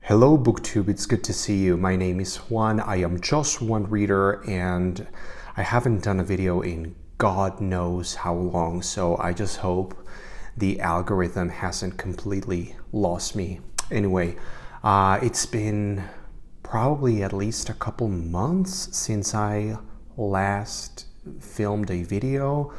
Hello BookTube, it's good to see you. My name is Juan. I am just one reader and I haven't done a video in God knows how long, so I just hope the algorithm hasn't completely lost me. Anyway, it's been probably at least a couple months since I last filmed a video.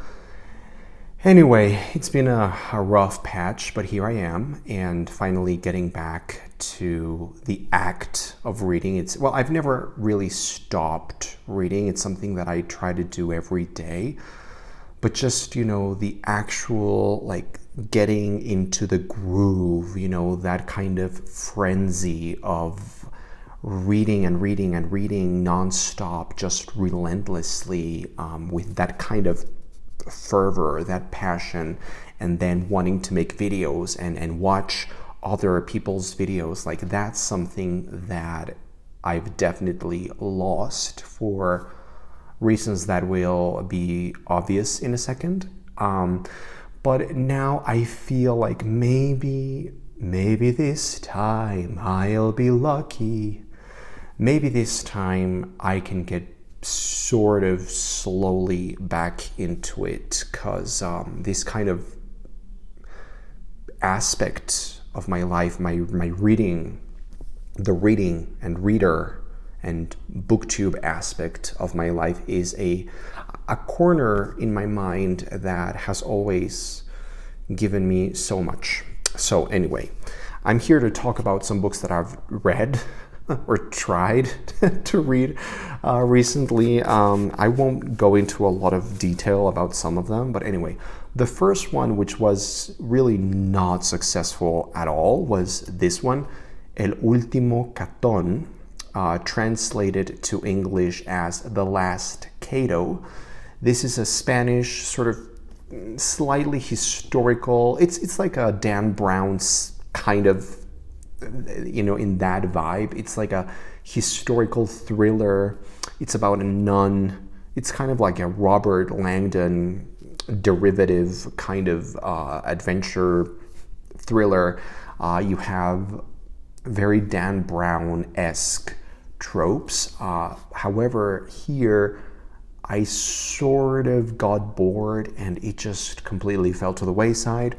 Anyway, it's been a rough patch, but here I am and finally getting back to the act of reading. Well, I've never really stopped reading. It's something that I try to do every day, but just, the actual getting into the groove, that kind of frenzy of reading and reading and reading nonstop, just relentlessly, with that kind of fervor, that passion, and then wanting to make videos and watch other people's videos. That's something that I've definitely lost for reasons that will be obvious in a second. But now I feel like maybe this time I'll be lucky. Maybe this time I can get sort of slowly back into it, because this kind of aspect of my life, my reading, the reading and reader and booktube aspect of my life is a corner in my mind that has always given me so much. So anyway, I'm here to talk about some books that I've read or tried to read recently. I won't go into a lot of detail about some of them, but anyway, the first one, which was really not successful at all, was this one, El Ultimo Caton, translated to English as The Last Caton. This is a Spanish sort of slightly historical, it's like a Dan Brown's kind of, in that vibe. It's like a historical thriller. It's about a nun. It's kind of like a Robert Langdon derivative kind of adventure thriller. You have very Dan Brown-esque tropes. However, here I sort of got bored and it just completely fell to the wayside.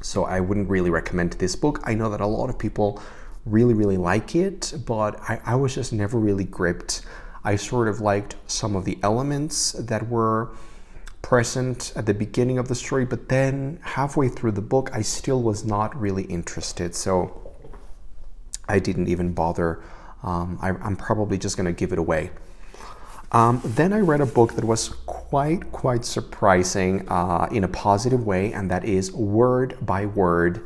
So I wouldn't really recommend this book. I know that a lot of people really, really like it, but I was just never really gripped. I sort of liked some of the elements that were present at the beginning of the story, but then halfway through the book, I still was not really interested. So I didn't even bother. I'm probably just going to give it away. Then I read a book that was quite surprising in a positive way, and that is Word by Word,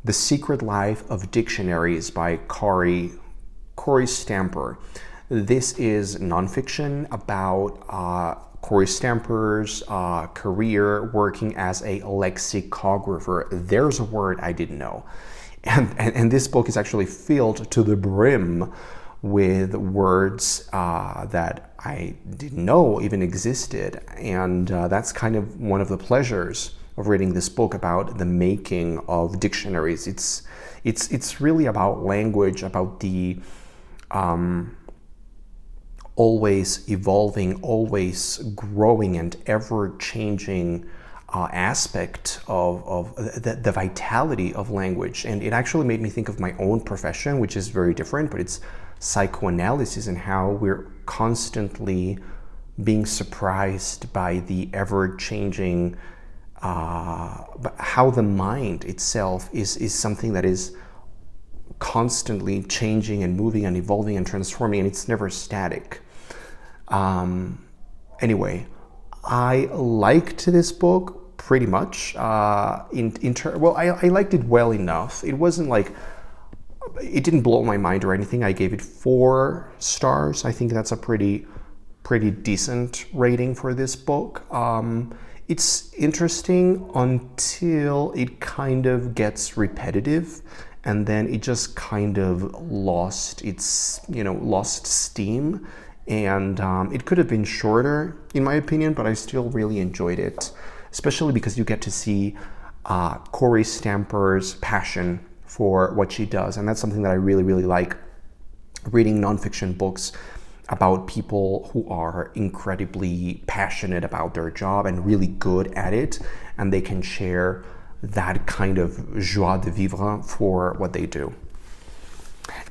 The Secret Life of Dictionaries by Corey Stamper. This is nonfiction about Corey Stamper's career working as a lexicographer. There's a word I didn't know. And this book is actually filled to the brim with words that I didn't know even existed. And that's kind of one of the pleasures of reading this book about the making of dictionaries. It's really about language, about the always evolving, always growing and ever-changing aspect of the vitality of language. And it actually made me think of my own profession, which is very different, but it's psychoanalysis, and how we're constantly being surprised by the ever-changing, how the mind itself is something that is constantly changing and moving and evolving and transforming, and it's never static. Anyway, I liked this book pretty much. I liked it well enough. It wasn't like, it didn't blow my mind or anything. I gave it 4 stars. I think that's a pretty decent rating for this book. It's interesting until it kind of gets repetitive, and then it just kind of lost steam. And it could have been shorter, in my opinion, but I still really enjoyed it, especially because you get to see Corey Stamper's passion for what she does. And that's something that I really, really like, reading nonfiction books about people who are incredibly passionate about their job and really good at it, and they can share that kind of joie de vivre for what they do.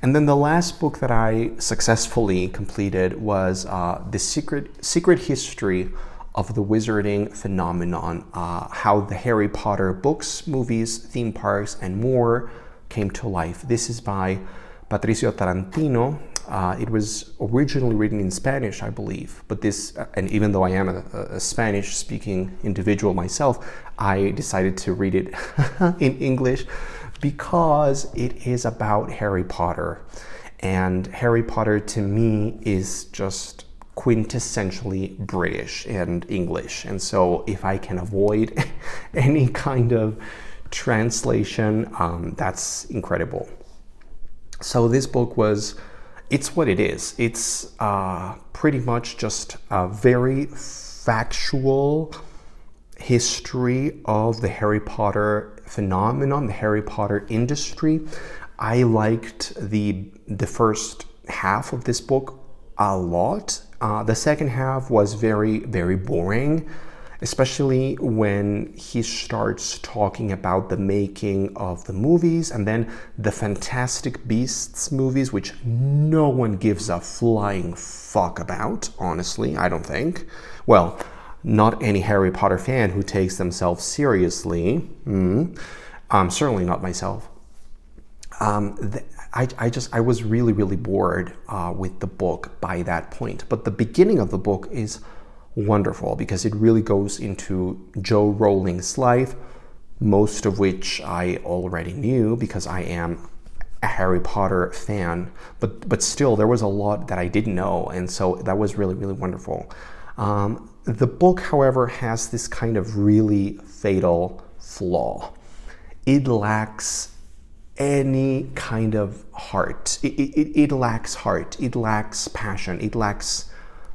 And then the last book that I successfully completed was The Secret History of the Wizarding Phenomenon, how the Harry Potter books, movies, theme parks, and more came to life. This is by Patricio Tarantino. It was originally written in Spanish, I believe, but and even though I am a Spanish-speaking individual myself, I decided to read it in English because it is about Harry Potter. And Harry Potter, to me, is just quintessentially British and English. And so if I can avoid any kind of translation, that's incredible. So this book it's what it is. It's pretty much just a very factual history of the Harry Potter phenomenon, the Harry Potter industry. I liked the first half of this book a lot. The second half was very, very boring, especially when he starts talking about the making of the movies and then the Fantastic Beasts movies, which no one gives a flying fuck about, honestly, I don't think. Well, not any Harry Potter fan who takes themselves seriously. Certainly not myself. I was really, really bored with the book by that point. But the beginning of the book is wonderful because it really goes into Joe Rowling's life, most of which I already knew because I am a Harry Potter fan. But still, there was a lot that I didn't know, and so that was really, really wonderful. The book, however, has this kind of really fatal flaw. It lacks any kind of heart. It lacks heart. It lacks passion. It lacks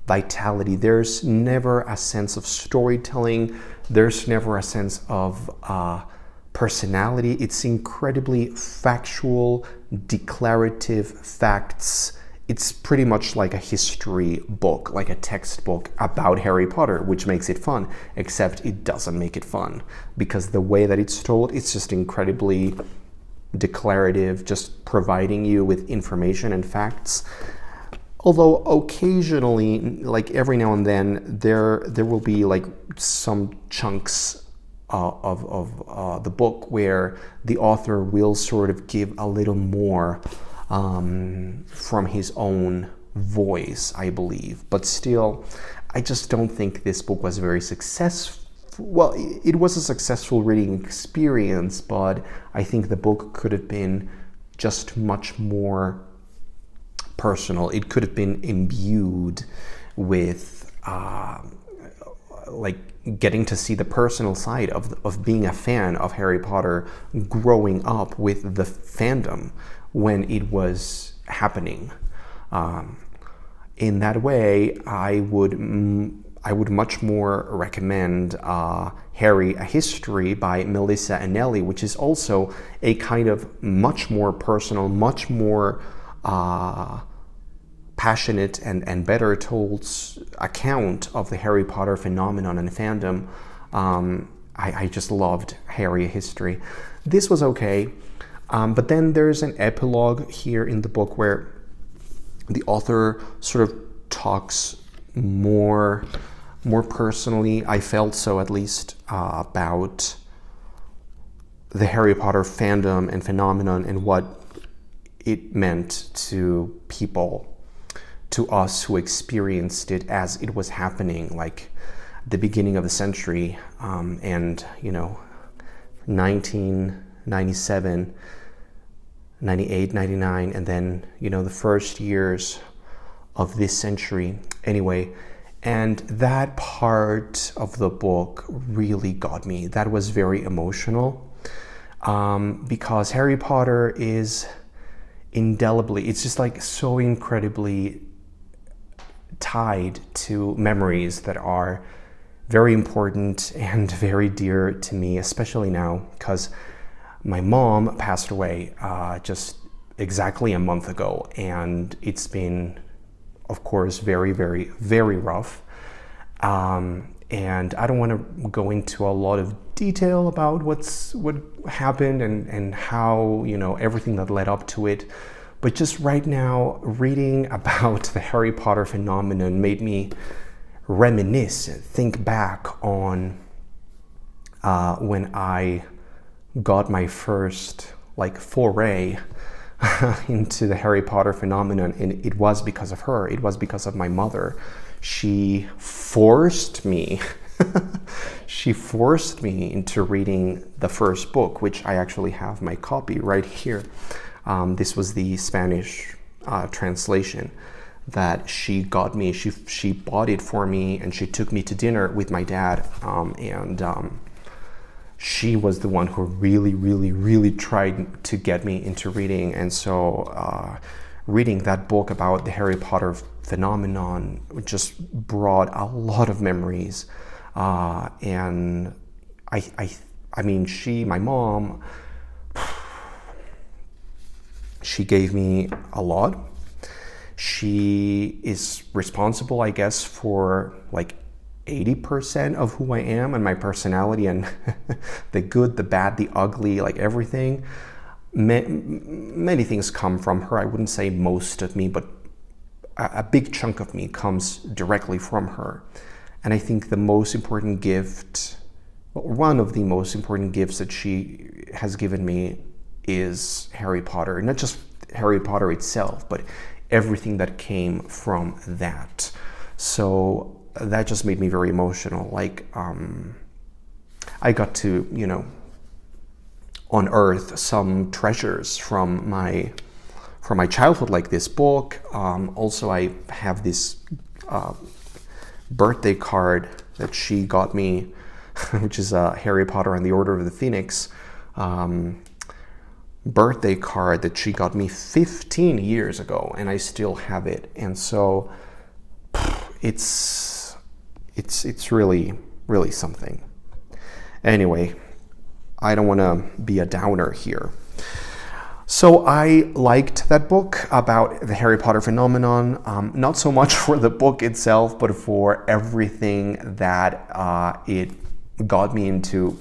vitality. There's never a sense of storytelling. There's never a sense of personality. It's incredibly factual, declarative facts. It's pretty much like a history book, like a textbook about Harry Potter, which makes it fun, except it doesn't make it fun because the way that it's told, it's just incredibly declarative, just providing you with information and facts. Although occasionally, like every now and then, there will be like some chunks of the book where the author will sort of give a little more from his own voice, I believe. But still, I just don't think this book was very successful. Well, it was a successful reading experience, but I think the book could have been just much more personal. It could have been imbued with like getting to see the personal side of being a fan of Harry Potter, growing up with the fandom when it was happening. In that way, I would much more recommend Harry, A History by Melissa Anelli, which is also a kind of much more personal, much more passionate and better told account of the Harry Potter phenomenon and fandom. I just loved Harry, A History. This was okay, but then there's an epilogue here in the book where the author sort of talks more personally, I felt so at least, about the Harry Potter fandom and phenomenon and what it meant to people, to us who experienced it as it was happening, like the beginning of the century, and 1997, 98, 99, and then the first years of this century. Anyway, and that part of the book really got me. That was very emotional, because Harry Potter is indelibly, it's just like so incredibly tied to memories that are very important and very dear to me, especially now, because My mom passed away just exactly a month ago, and it's been, of course, very, very, very rough. And I don't want to go into a lot of detail about what happened and how, everything that led up to it. But just right now, reading about the Harry Potter phenomenon made me reminisce, think back on when I got my first foray into the Harry Potter phenomenon, and it was because of her. It was because of my mother. She forced me she forced me into reading the first book, which I actually have my copy right here. This was the Spanish translation that she got me. She bought it for me, and she took me to dinner with my dad, and she was the one who really, really, really tried to get me into reading. And so reading that book about the Harry Potter phenomenon just brought a lot of memories. And I mean, my mom, she gave me a lot. She is responsible, I guess, for 80% of who I am and my personality, and the good, the bad, the ugly, everything. Many things come from her. I wouldn't say most of me, but a big chunk of me comes directly from her. And I think the most important gift, one of the most important gifts that she has given me is Harry Potter. Not just Harry Potter itself, but everything that came from that. So that just made me very emotional. I got to, unearth some treasures from my childhood, like this book. Also, I have this birthday card that she got me, which is Harry Potter and the Order of the Phoenix birthday card that she got me 15 years ago, and I still have it. And so it's really, really something. Anyway, I don't want to be a downer here. So I liked that book about the Harry Potter phenomenon, not so much for the book itself, but for everything that it got me into,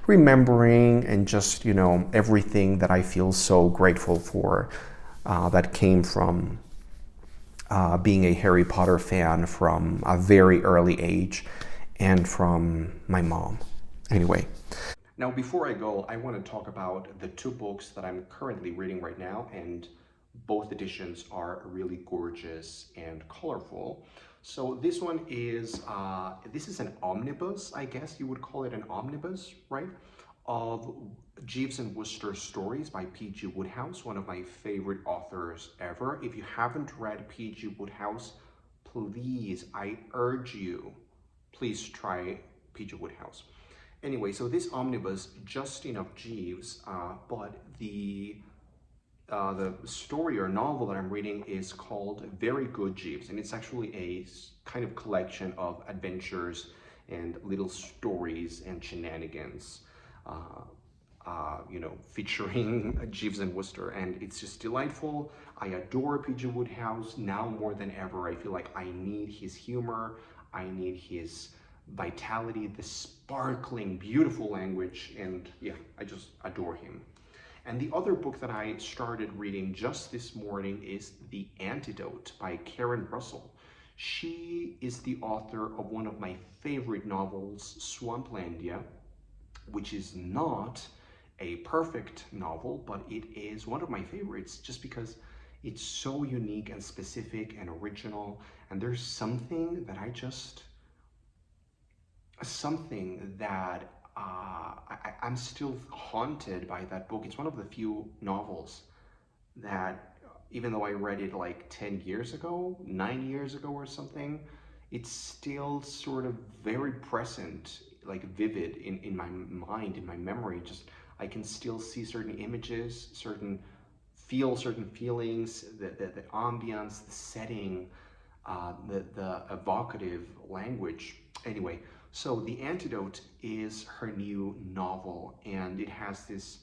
remembering, and just, everything that I feel so grateful for that came from being a Harry Potter fan from a very early age, and from my mom. Anyway. Now, before I go, I want to talk about the two books that I'm currently reading right now, and both editions are really gorgeous and colorful. So this one is, this is an omnibus, I guess you would call it an omnibus, right? Of Jeeves and Wooster stories by P.G. Wodehouse, one of my favorite authors ever. If you haven't read P.G. Wodehouse, please, I urge you, please try P.G. Wodehouse. Anyway, so this omnibus, Justine of Jeeves, but the story or novel that I'm reading is called Very Good Jeeves, and it's actually a kind of collection of adventures and little stories and shenanigans, featuring Jeeves and Wooster, and it's just delightful. I adore P.G. Wodehouse now more than ever. I feel like I need his humor, I need his vitality, the sparkling, beautiful language, and yeah, I just adore him. And the other book that I started reading just this morning is The Antidote by Karen Russell. She is the author of one of my favorite novels, Swamplandia, which is not a perfect novel, but it is one of my favorites just because it's so unique and specific and original. And there's something that I'm still haunted by that book. It's one of the few novels that, even though I read it 10 years ago, 9 years ago or something, it's still sort of very present, vivid in my mind, in my memory. Just, I can still see certain images, feel certain feelings, the ambience, the setting, the evocative language. Anyway, so The Antidote is her new novel, and it has this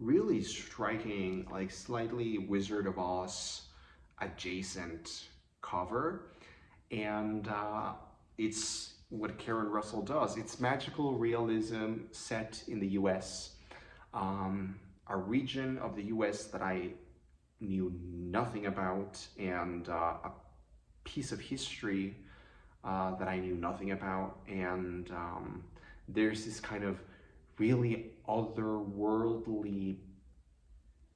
really striking, like slightly Wizard of Oz adjacent cover. And it's what Karen Russell does. It's magical realism set in the US, a region of the US that I knew nothing about, and a piece of history that I knew nothing about. And there's this kind of really otherworldly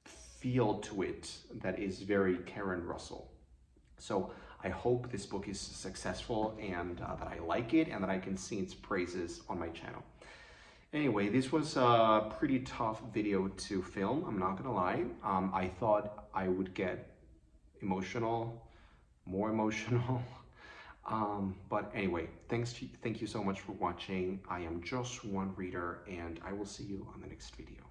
feel to it that is very Karen Russell. So I hope this book is successful, and that I like it, and that I can sing its praises on my channel. Anyway, this was a pretty tough video to film, I'm not gonna lie. I thought I would get emotional, more emotional. But anyway, thank you so much for watching. I am just one reader, and I will see you on the next video.